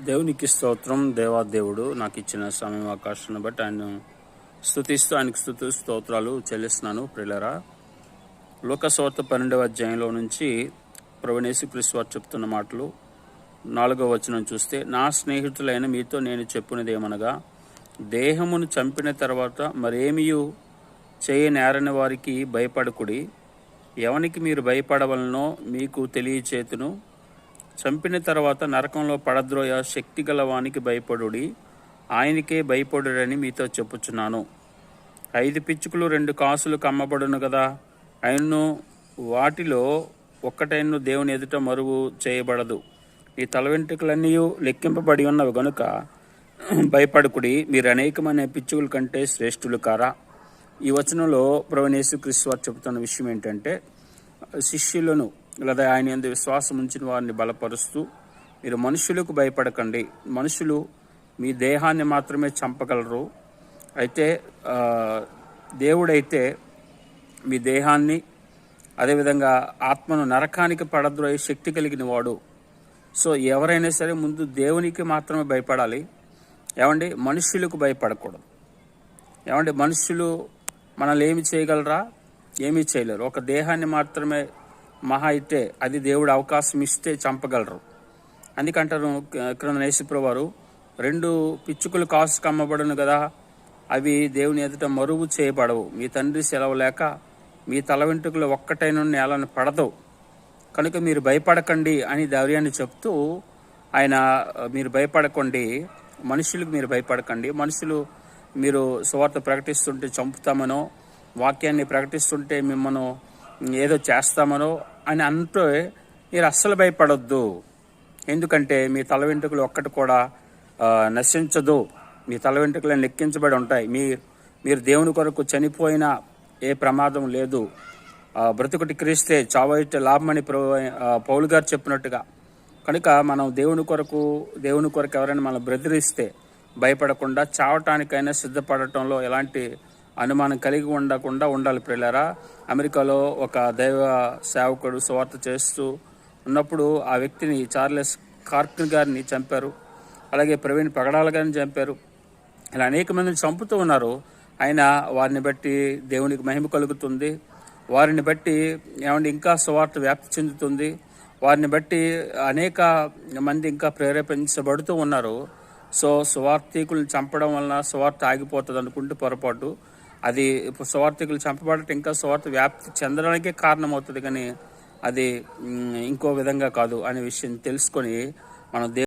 దేవునికి స్తోత్రం. దేవాదేవుడు నాకు ఇచ్చిన సమయం అవకాశాన్ని బట్టి ఆయన స్తుతిస్తూ ఆయనకు స్తోత్రాలు చెల్లిస్తున్నాను. ప్రియులారా, లోకసువార్త 12వ అధ్యాయంలో నుంచి ప్రభువైన యేసుక్రీస్తు వారు చెప్తున్న మాటలు 4వ వచనం చూస్తే, నా స్నేహితులైన మీతో నేను చెప్పున్నది ఏమనగా, దేహమును చంపిన తర్వాత మరేమియు చేయనేరని వారికి భయపడకుడి. ఎవనికి మీరు భయపడవలనో మీకు తెలియచేతును. చంపిన తర్వాత నరకంలో పడద్రోయ శక్తి గల వానికి భయపడుడి, ఆయనకే భయపడుడని మీతో చెప్పుచున్నాను. 5 పిచ్చుకలు 2 కాసులు కమ్మబడును కదా, అయినను వాటిలో ఒక్కటైను దేవుని ఎదుట మరువు చేయబడదు. ఈ తల వెంట్రుకలన్నీ లెక్కింపబడి ఉన్నవి గనుక భయపడకుడి, మీరు అనేకమైన పిచ్చుకల కంటే శ్రేష్ఠులు కారా. ఈ వచనంలో ప్రభువైన యేసుక్రీస్తు వారు చెబుతున్న విషయం ఏంటంటే, శిష్యులను లేదా ఆయన యందు విశ్వాసం ఉంచిన వారిని బలపరుస్తూ, మీరు మనుషులకు భయపడకండి. మనుషులు మీ దేహాన్ని మాత్రమే చంపగలరు, అయితే దేవుడైతే మీ దేహాన్ని అదేవిధంగా ఆత్మను నరకానికి పడద్రోయే శక్తి కలిగిన వాడు. సో ఎవరైనా సరే ముందు దేవునికి మాత్రమే భయపడాలి. మనుషులకు భయపడకూడదు. మనుషులు మనల్ని ఏమి చేయగలరా? ఏమీ చేయలేరు. ఒక దేహాన్ని మాత్రమే మహా అయితే అది దేవుడు అవకాశం ఇస్తే చంపగలరు. అందుకంటారు క్రింద యేసుప్రభువు వారు, 2 పిచ్చుకలు కాసు కమ్మబడును కదా, అవి దేవుని ఎదుట మరువు చేయబడవు. మీ తండ్రి సెలవు లేక మీ తల వెంట్రుకలు ఒక్కటైన నేలను పడదు, కనుక మీరు భయపడకండి అని ధైర్యాన్ని చెప్తూ ఆయన, మీరు భయపడకండి, మనుషులకు మీరు భయపడకండి. మనుషులు మీరు సువార్త ప్రకటిస్తుంటే చంపుతామనో, వాక్యాన్ని ప్రకటిస్తుంటే మిమ్మల్ని ఏదో చేస్తామనో అని అంటే మీరు అస్సలు భయపడొద్దు. ఎందుకంటే మీ తల వెంట్రుకలు ఒక్కటి కూడా నశించదు. మీ తల వెంట్రుకలు లెక్కించబడి ఉంటాయి. మీరు దేవుని కొరకు చనిపోయినా ఏ ప్రమాదం లేదు. బ్రతుకుటి క్రీస్తే చావైతే లాభమని పౌలు గారు చెప్పినట్టుగా. కనుక మనం దేవుని కొరకు ఎవరైనా మనం బెదిరిస్తే భయపడకుండా చావటానికైనా సిద్ధపడటంలో ఎలాంటి అనుమానం కలిగి ఉండకుండా ఉండాలి. ప్రియులారా, అమెరికాలో ఒక దైవ సేవకుడు సువార్త చేస్తూ ఉన్నప్పుడు ఆ వ్యక్తిని, చార్లెస్ కార్కిన్ గారిని చంపారు. అలాగే ప్రవీణ్ పగడాల గారిని చంపారు. ఇలా అనేక మందిని చంపుతూ ఉన్నారు. ఆయన వారిని బట్టి దేవునికి మహిమ కలుగుతుంది. వారిని బట్టి ఇంకా సువార్త వ్యాప్తి చెందుతుంది. వారిని బట్టి అనేక మంది ఇంకా ప్రేరేపించబడుతూ ఉన్నారు. సో సువార్థికులను చంపడం వలన సువార్త ఆగిపోతుంది అనుకుంటే పొరపాటు. అది సువార్థికులు చంపబడటం ఇంకా సువార్త వ్యాప్తి చెందడానికే కారణమవుతుంది, కానీ అది ఇంకో విధంగా కాదు అనే విషయం తెలుసుకొని మనం